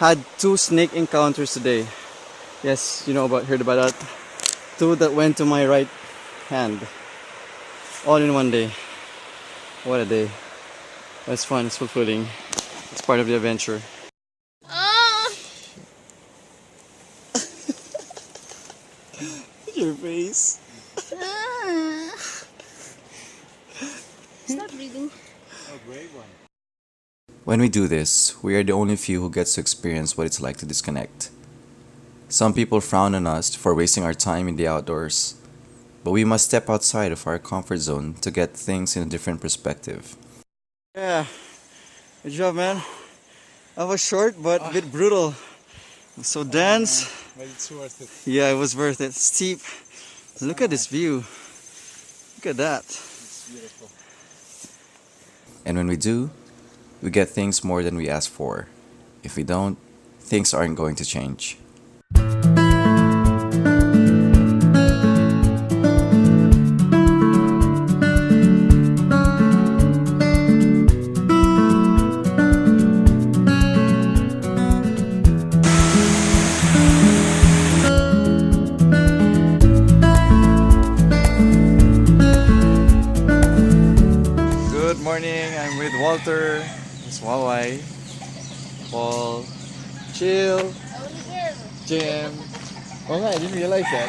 Had 2 snake encounters today. Yes, heard about that. 2 that went to my right hand. All in one day. What a day. It's fun, it's fulfilling. It's part of the adventure. Your face. Stop breathing. Oh, brave one. When we do this, we are the only few who gets to experience what it's like to disconnect. Some people frown on us for wasting our time in the outdoors, but we must step outside of our comfort zone to get things in a different perspective. Yeah, good job, man. That was short, but a bit brutal. It was so dense. But it's worth it. Yeah, it was worth it. Steep. Look at this view. Look at that. It's beautiful. And when we do, we get things more than we ask for. If we don't, things aren't going to change. Good morning, I'm with Walter, Miss Wawai, Paul, Chill, Jim. Oh, I didn't realize that.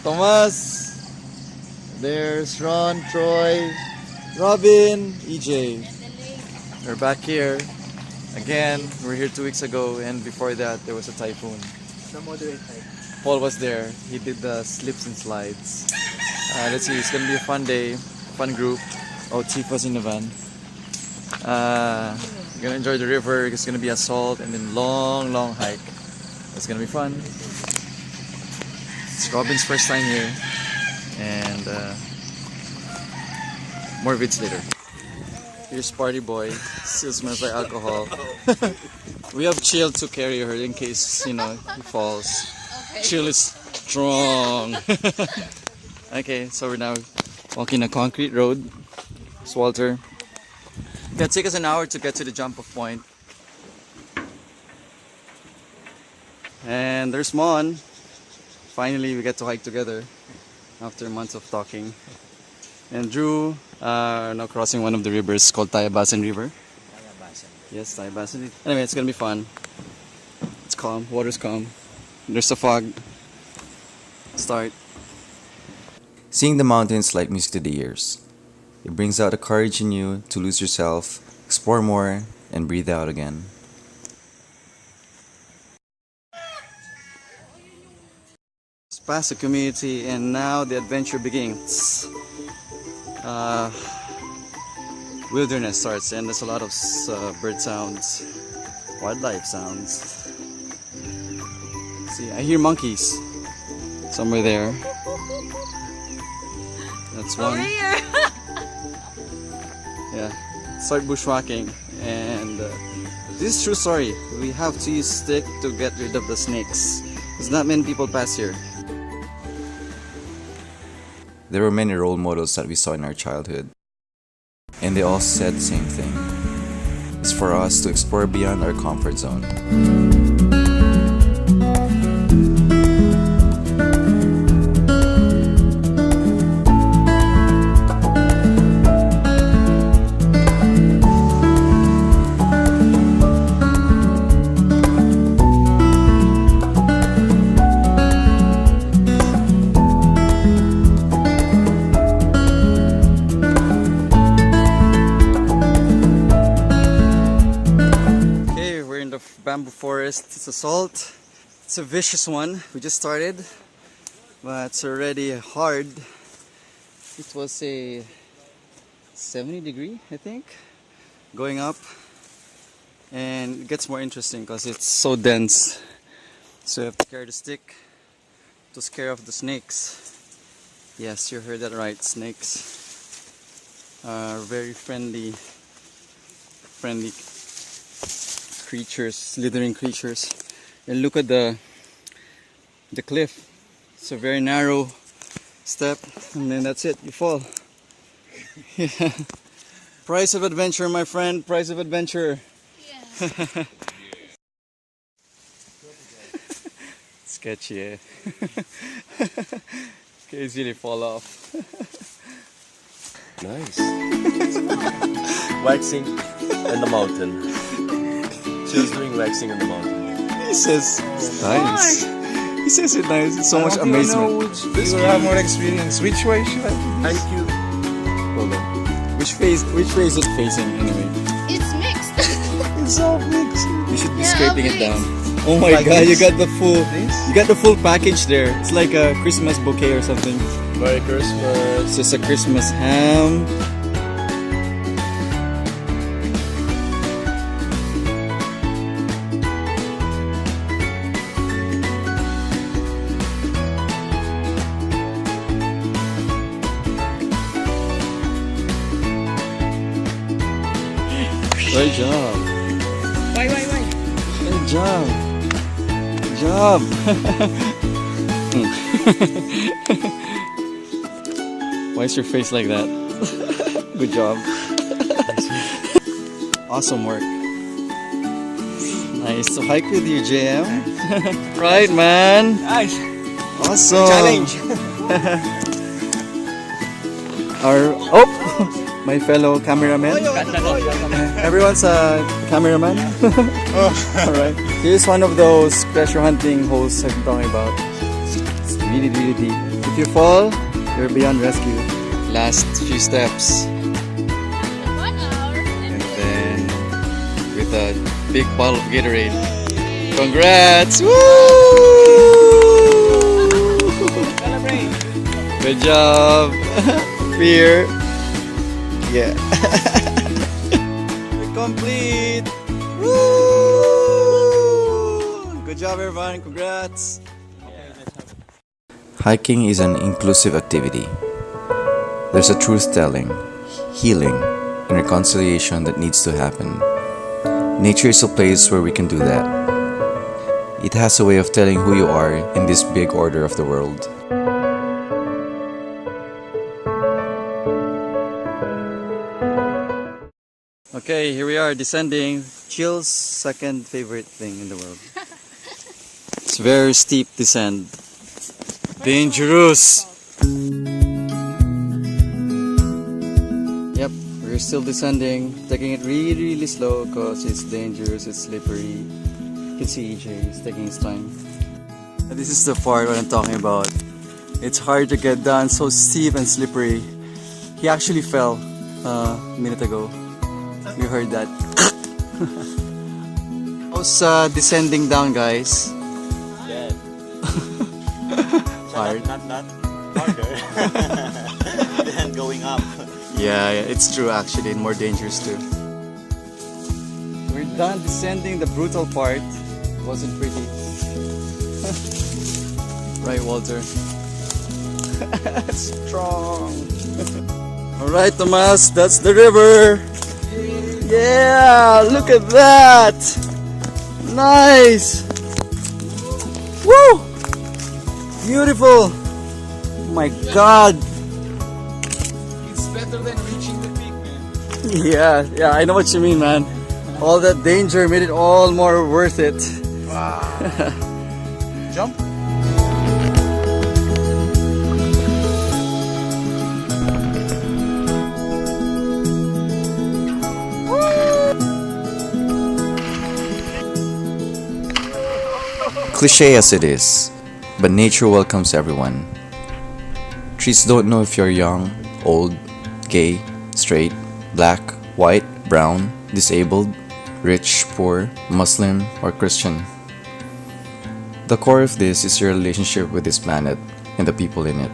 Thomas, there's Ron, Troy, Robin, EJ. We're back here again. We were here 2 weeks ago, and before that, there was a typhoon. The moderate type. Paul was there. He did the slips and slides. Let's see, it's gonna be a fun day, fun group. Oh, Tifa's in the van. We're gonna enjoy the river. It's gonna be a salt and then long hike. It's gonna be fun. It's Robin's first time here, and more vids later. Here's Party Boy. Still smells like alcohol. We have Chill to carry her in case he falls. Okay. Chill is strong. Okay, so we're now walking a concrete road. It's Walter. It's gonna take us an hour to get to the jump-off point. And there's Mon. Finally, we get to hike together after months of talking. And Drew are now crossing one of the rivers called Tayabasan River. Yes, Tayabasan. Anyway, it's gonna be fun. It's calm. Water's calm. There's a fog. Start. Seeing the mountains like music to the ears. It brings out the courage in you to lose yourself, explore more, and breathe out again. It's past the community and now the adventure begins. Wilderness starts and there's a lot of bird sounds, wildlife sounds. See, I hear monkeys somewhere there. That's one. Over here. Yeah, start bushwhacking, and this is true story. We have to use stick to get rid of the snakes. There's not many people pass here. There were many role models that we saw in our childhood, and they all said the same thing. It's for us to explore beyond our comfort zone. Bamboo forest. It's a salt. It's a vicious one. We just started, but it's already hard. It was a 70-degree, I think, going up, and it gets more interesting because it's so dense. So you have to carry the stick to scare off the snakes. Yes, you heard that right. Snakes are very friendly creatures, slithering creatures. And look at the cliff. It's a very narrow step, and then that's it. You fall. Yeah. Price of adventure, my friend. Price of adventure. Yeah. Sketchy, eh? Can easily fall off. Nice. Waxing in the mountain. She was doing waxing in the mountain. He says it's nice. He says it's nice. It's so much You amazement. know which you will have more experience. Which way should I? Thank you. Hold on. Which way is it facing anyway? It's mixed. It's all mixed. You should be Yeah, scraping it please. down. Oh my Like god, this? you got the full This? package there. It's like a Christmas bouquet or something. Merry Christmas. It's just a Christmas ham. Great job. Why? Good job. Good job. Why is your face like that? Good job. Awesome work. Nice to hike with you, JM. Right, man. Nice. Awesome. Challenge. My fellow cameraman. Everyone's a cameraman. Alright. Here's one of those treasure hunting holes I'm talking about. It's really, really deep. If you fall, you're beyond rescue. Last few steps. 1 hour And then with a big bottle of Gatorade. Congrats! Woo! Celebrate. Good job. Beer. Yeah. We're complete. Woo! Good job, everyone. Congrats. Hiking is an inclusive activity. There's a truth telling, healing, and reconciliation that needs to happen. Nature is a place where we can do that. It has a way of telling who you are in this big order of the world. Okay, here we are descending. Chill's second favorite thing in the world. It's very steep descent. Dangerous. Yep, we're still descending. Taking it really, really slow because it's dangerous, it's slippery. You can see EJ is taking his time. This is the part what I'm talking about. It's hard to get down, so steep and slippery. He actually fell a minute ago. You heard that. I was descending down, guys. Dead. Hard. Not harder than going up. Yeah, it's true actually, and more dangerous too. We're done descending the brutal part. It wasn't pretty. Right, Walter? Strong. Alright, Tomas, that's the river. Yeah, look at that. Nice. Woo! Beautiful. Oh my god. It's better than reaching the peak, man. Yeah, I know what you mean, man. All that danger made it all more worth it. Wow. Jump. Cliche as it is, but nature welcomes everyone. Trees don't know if you're young, old, gay, straight, black, white, brown, disabled, rich, poor, Muslim, or Christian. The core of this is your relationship with this planet and the people in it.